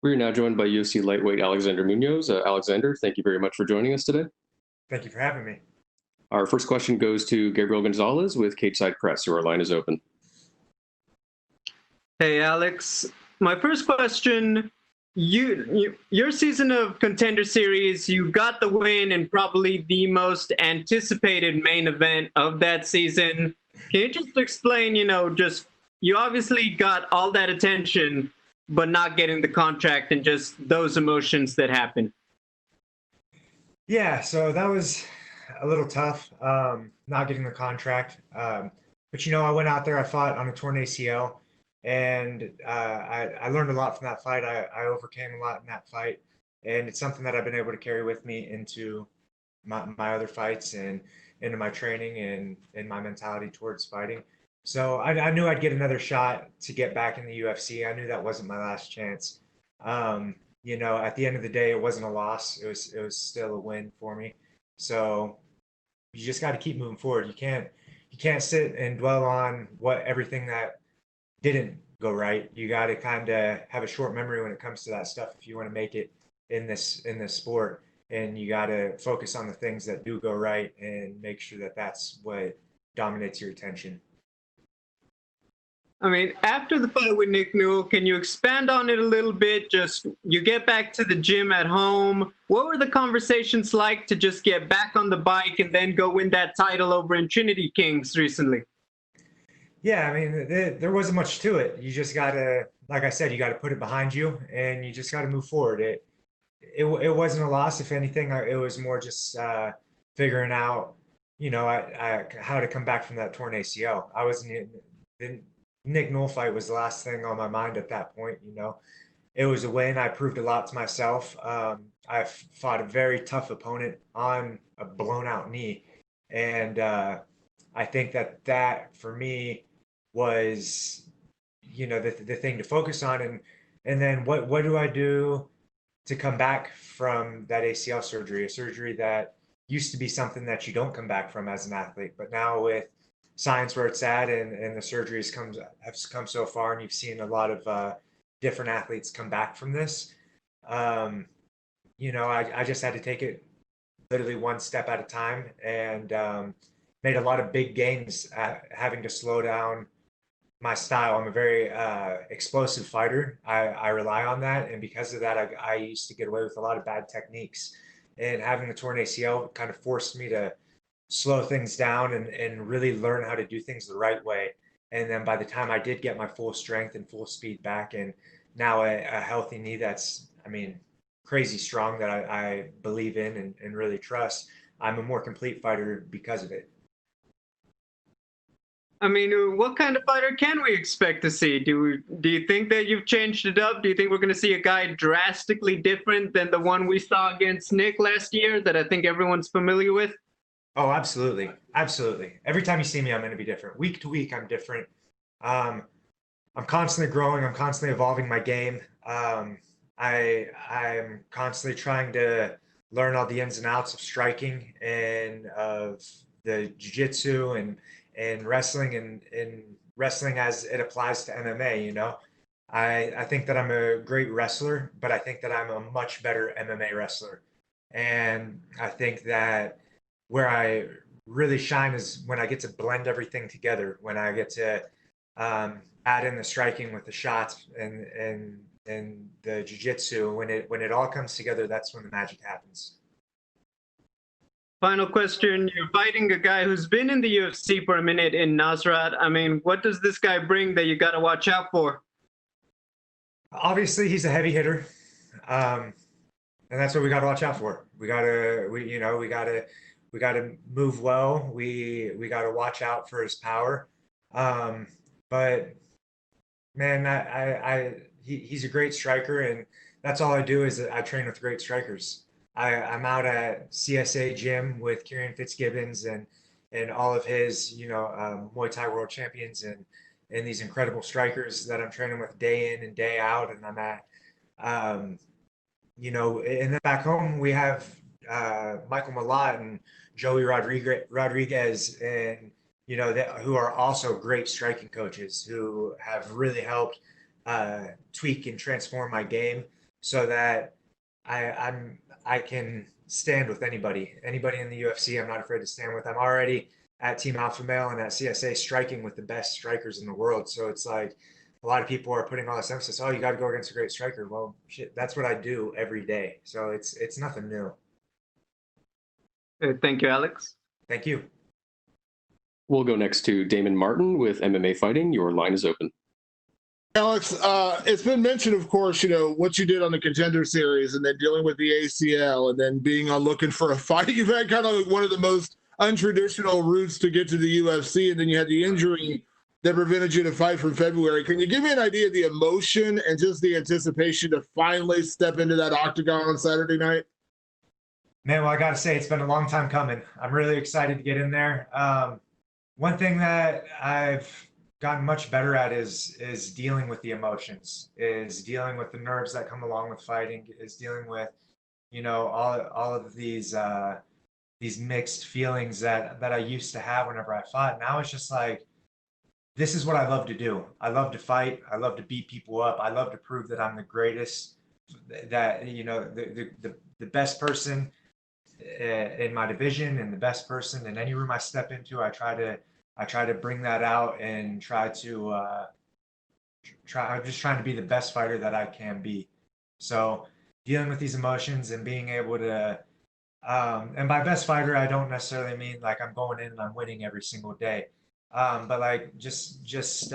We're now joined by UFC lightweight Alexander Munoz. Alexander, thank you very much for joining us today. Thank you for having me. Our first question goes to Gabriel Gonzalez with Cageside Press, so our line is open. Hey, Alex. My first question, your season of Contender Series, you got the win in probably the most anticipated main event of that season. Can you just explain, you obviously got all that attention, but not getting the contract and just those emotions that happened? Yeah, so that was a little tough, not getting the contract. But I went out there, I fought on a torn ACL, and I learned a lot from that fight. I overcame a lot in that fight, and it's something that I've been able to carry with me into my other fights and into my training and my mentality towards fighting. So I knew I'd get another shot to get back in the UFC. I knew that wasn't my last chance. At the end of the day, it wasn't a loss. It was still a win for me. So you just got to keep moving forward. You can't sit and dwell on everything that didn't go right. You got to kind of have a short memory when it comes to that stuff if you want to make it in this sport. And you got to focus on the things that do go right and make sure that that's what dominates your attention. I mean, after the fight with Nick Newell, can you expand on it a little bit? Just you get back to the gym at home. What were the conversations like to just get back on the bike and then go win that title over in Trinity Kings recently? Yeah, I mean, there wasn't much to it. You just got to, like I said, you got to put it behind you and you just got to move forward. It wasn't a loss. If anything, it was more just figuring out, how to come back from that torn ACL. I wasn't, the Nick Newell fight was the last thing on my mind at that point. It was a win. I proved a lot to myself. I fought a very tough opponent on a blown out knee. And I think that for me was, the thing to focus on. And then what do I do to come back from that ACL surgery, a surgery that used to be something that you don't come back from as an athlete. But now with science where it's at and the surgeries have come so far, and you've seen a lot of different athletes come back from this. I just had to take it literally one step at a time and made a lot of big gains at having to slow down my style. I'm a very explosive fighter. I rely on that. And because of that, I used to get away with a lot of bad techniques. And having the torn ACL kind of forced me to slow things down and really learn how to do things the right way. And then by the time I did get my full strength and full speed back, and now a healthy knee that's, crazy strong that I believe in and really trust, I'm a more complete fighter because of it. I mean, what kind of fighter can we expect to see? Do you think that you've changed it up? Do you think we're going to see a guy drastically different than the one we saw against Nick last year that I think everyone's familiar with? Oh, absolutely. Absolutely. Every time you see me, I'm going to be different. Week to week, I'm different. I'm constantly growing. I'm constantly evolving my game. I'm constantly trying to learn all the ins and outs of striking and of the jiu-jitsu and wrestling and wrestling as it applies to MMA. I think that I'm a great wrestler, but I think that I'm a much better MMA wrestler. And I think that where I really shine is when I get to blend everything together, when I get to add in the striking with the shots and the jiu-jitsu. When it all comes together, that's when the magic happens. Final question. You're fighting a guy who's been in the UFC for a minute in Nasrat. I mean, what does this guy bring that you got to watch out for? Obviously, he's a heavy hitter. And that's what we got to watch out for. We got to move well. We got to watch out for his power. But man, he's a great striker, and that's all I do is I train with great strikers. I'm out at CSA gym with Kieran Fitzgibbons and all of his Muay Thai world champions and these incredible strikers that I'm training with day in and day out. And I'm at and then back home we have Michael Malott and Joey Rodriguez and who are also great striking coaches who have really helped tweak and transform my game. so that I can stand with anybody in the UFC. I'm not afraid to stand with. I'm already at Team Alpha Male and at CSA striking with the best strikers in the world. So it's like a lot of people are putting all this emphasis. Oh, you got to go against a great striker. Well, shit, that's what I do every day. So it's nothing new. Thank you, Alex. Thank you. We'll go next to Damon Martin with MMA Fighting. Your line is open. Alex, it's been mentioned, of course, what you did on the Contender series and then dealing with the ACL and then being on looking for a fight. You've had kind of one of the most untraditional routes to get to the UFC, and then you had the injury that prevented you to fight from February. Can you give me an idea of the emotion and just the anticipation to finally step into that octagon on Saturday night? Man, well, I got to say, it's been a long time coming. I'm really excited to get in there. One thing that I've gotten much better at is dealing with the emotions, is dealing with the nerves that come along with fighting, is dealing with, all of these mixed feelings that I used to have whenever I fought. Now it's just like, this is what I love to do. I love to fight. I love to beat people up. I love to prove that I'm the greatest, that, the best person in my division and the best person in any room I step into. I try to bring that out and I'm just trying to be the best fighter that I can be. So dealing with these emotions and being able to, and by best fighter, I don't necessarily mean like I'm going in and I'm winning every single day. But like just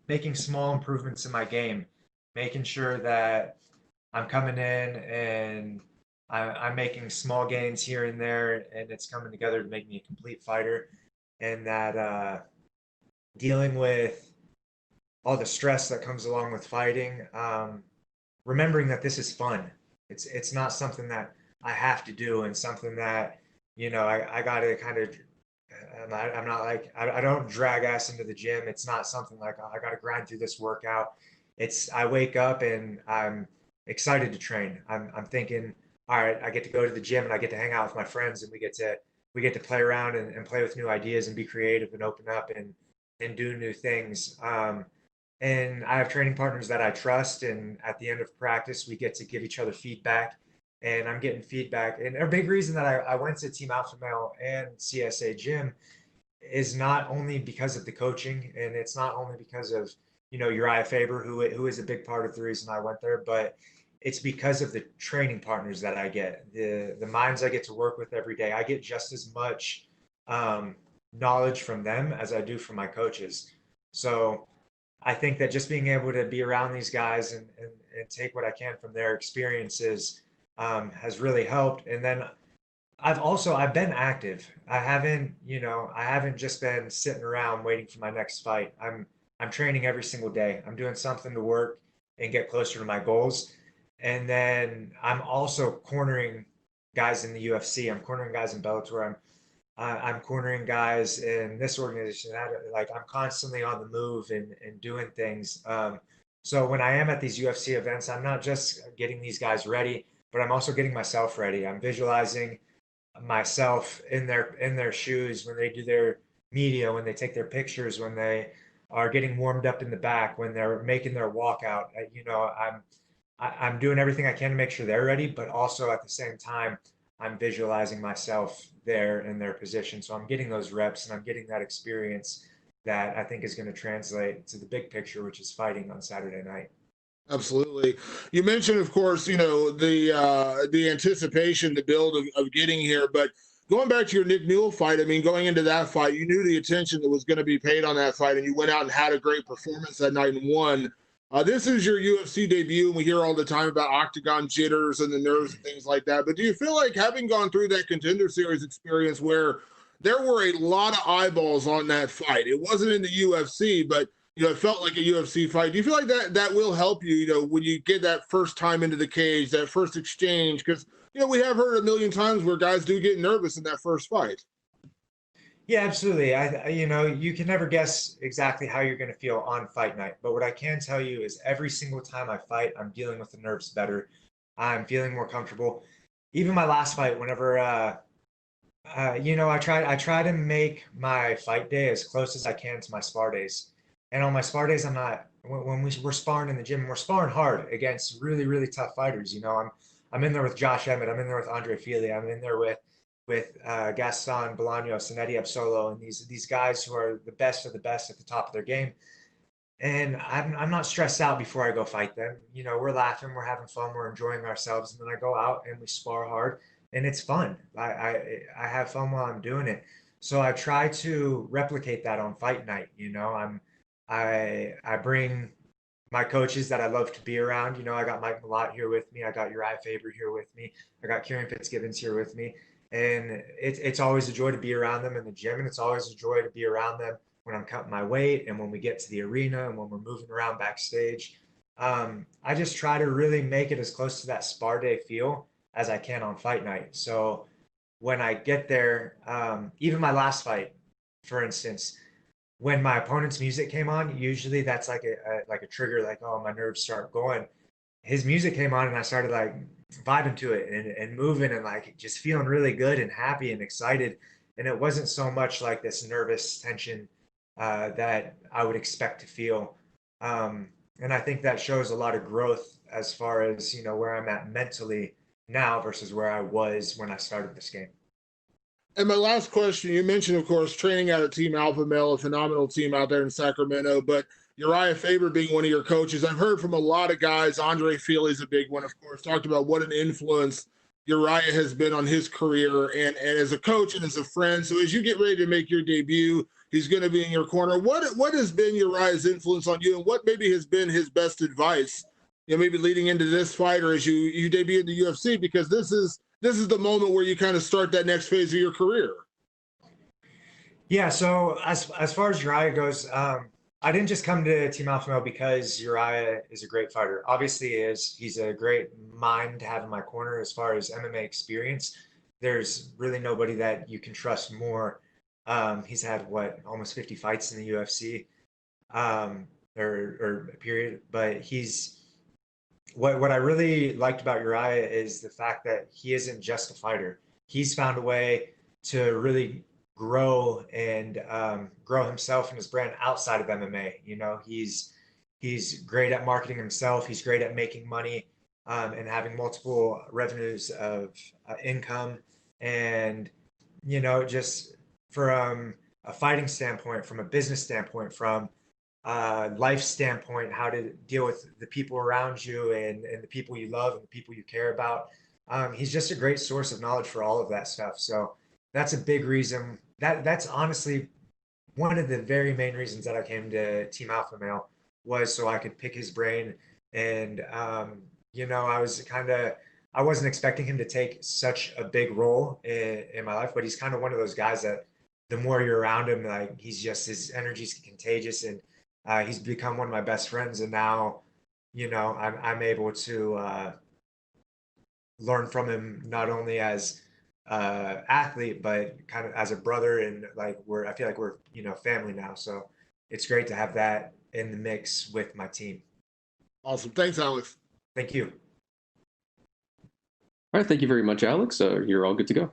making small improvements in my game, making sure that I'm coming in and I'm making small gains here and there, and it's coming together to make me a complete fighter. And that dealing with all the stress that comes along with fighting, remembering that this is fun. It's not something that I have to do, and something that I got to kind of. I'm not like I don't drag ass into the gym. It's not something like, oh, I got to grind through this workout. It's I wake up and I'm excited to train. I'm thinking, all right, I get to go to the gym and I get to hang out with my friends, and we get to play around and play with new ideas and be creative and open up and do new things. And I have training partners that I trust, and at the end of practice, we get to give each other feedback, and I'm getting feedback. And a big reason that I went to Team Alpha Male and CSA Gym is not only because of the coaching, and it's not only because of Uriah Faber, who is a big part of the reason I went there, but it's because of the training partners that I get, the minds I get to work with every day. I get just as much knowledge from them as I do from my coaches. So I think that just being able to be around these guys and take what I can from their experiences has really helped. And then I've been active. I haven't just been sitting around waiting for my next fight. I'm training every single day. I'm doing something to work and get closer to my goals. And then I'm also cornering guys in the UFC. I'm cornering guys in Bellator. I'm cornering guys in this organization. Like I'm constantly on the move and doing things. So when I am at these UFC events, I'm not just getting these guys ready, but I'm also getting myself ready. I'm visualizing myself in their shoes when they do their media, when they take their pictures, when they are getting warmed up in the back, when they're making their walkout. I'm doing everything I can to make sure they're ready, but also at the same time, I'm visualizing myself there in their position. So I'm getting those reps and I'm getting that experience that I think is going to translate to the big picture, which is fighting on Saturday night. Absolutely. You mentioned, of course, the anticipation, the build of getting here, but going back to your Nick Newell fight, I mean, going into that fight, you knew the attention that was going to be paid on that fight, and you went out and had a great performance that night and won. This is your UFC debut, and we hear all the time about octagon jitters and the nerves and things like that. But do you feel like, having gone through that Contender Series experience where there were a lot of eyeballs on that fight, it wasn't in the UFC, but it felt like a UFC fight. Do you feel like that will help you, when you get that first time into the cage, that first exchange? Because we have heard a million times where guys do get nervous in that first fight. Yeah, absolutely. You can never guess exactly how you're going to feel on fight night. But what I can tell you is every single time I fight, I'm dealing with the nerves better. I'm feeling more comfortable. Even my last fight, whenever, I try to make my fight day as close as I can to my spar days. And on my spar days, I'm not we're sparring in the gym, we're sparring hard against really, really tough fighters. You know, I'm in there with Josh Emmett, I'm in there with Andre Fili, I'm in there with Gaston Bolaños and Eddie Absolo, and these guys who are the best of the best at the top of their game. And I'm not stressed out before I go fight them. You know, we're laughing, we're having fun, we're enjoying ourselves, and then I go out and we spar hard, and it's fun. I have fun while I'm doing it. So I try to replicate that on fight night. You know, I bring my coaches that I love to be around. You know, I got Mike Malott here with me. I got Uriah Faber here with me. I got Kieran Fitzgibbons here with me. And it's always a joy to be around them in the gym, and it's always a joy to be around them when I'm cutting my weight and when we get to the arena and when we're moving around backstage. I just try to really make it as close to that spar day feel as I can on fight night. So when I get there, even my last fight, for instance, when my opponent's music came on, usually that's like a trigger, like, oh, my nerves start going. His music came on and I started like vibing to it and moving and like just feeling really good and happy and excited. And it wasn't so much like this nervous tension that I would expect to feel. And I think that shows a lot of growth as far as, you know, where I'm at mentally now versus where I was when I started this game. And my last question, you mentioned, of course, training out at Team Alpha Male, a phenomenal team out there in Sacramento, but Uriah Faber being one of your coaches. I've heard from a lot of guys, Andre Fili is a big one, of course, talked about what an influence Uriah has been on his career and as a coach and as a friend. So as you get ready to make your debut, he's going to be in your corner. What has been Uriah's influence on you, and what maybe has been his best advice, you know, maybe leading into this fight or as you debut in the UFC, because this is the moment where you kind of start that next phase of your career. Yeah, so as far as Uriah goes, I didn't just come to Team Alpha Male because Uriah is a great fighter. Obviously, he is. He's a great mind to have in my corner as far as MMA experience. There's really nobody that you can trust more. He's had almost 50 fights in the UFC, or period. But what I really liked about Uriah is the fact that he isn't just a fighter. He's found a way to really grow and grow himself and his brand outside of MMA. You know, he's great at marketing himself. He's great at making money and having multiple revenues of income. And, you know, just from a fighting standpoint, from a business standpoint, from life standpoint, how to deal with the people around you and the people you love and the people you care about. He's just a great source of knowledge for all of that stuff. So that's a big reason. That's honestly one of the very main reasons that I came to Team Alpha Male, was so I could pick his brain. And you know, I wasn't expecting him to take such a big role in my life, but he's kind of one of those guys that the more you're around him, like his energy's contagious, and he's become one of my best friends. And now, you know, I'm able to learn from him, not only as athlete, but kind of as a brother. And like I feel like we're, you know, family now. So it's great to have that in the mix with my team. Awesome. Thanks, Alex. Thank you. All right. Thank you very much, Alex. You're all good to go.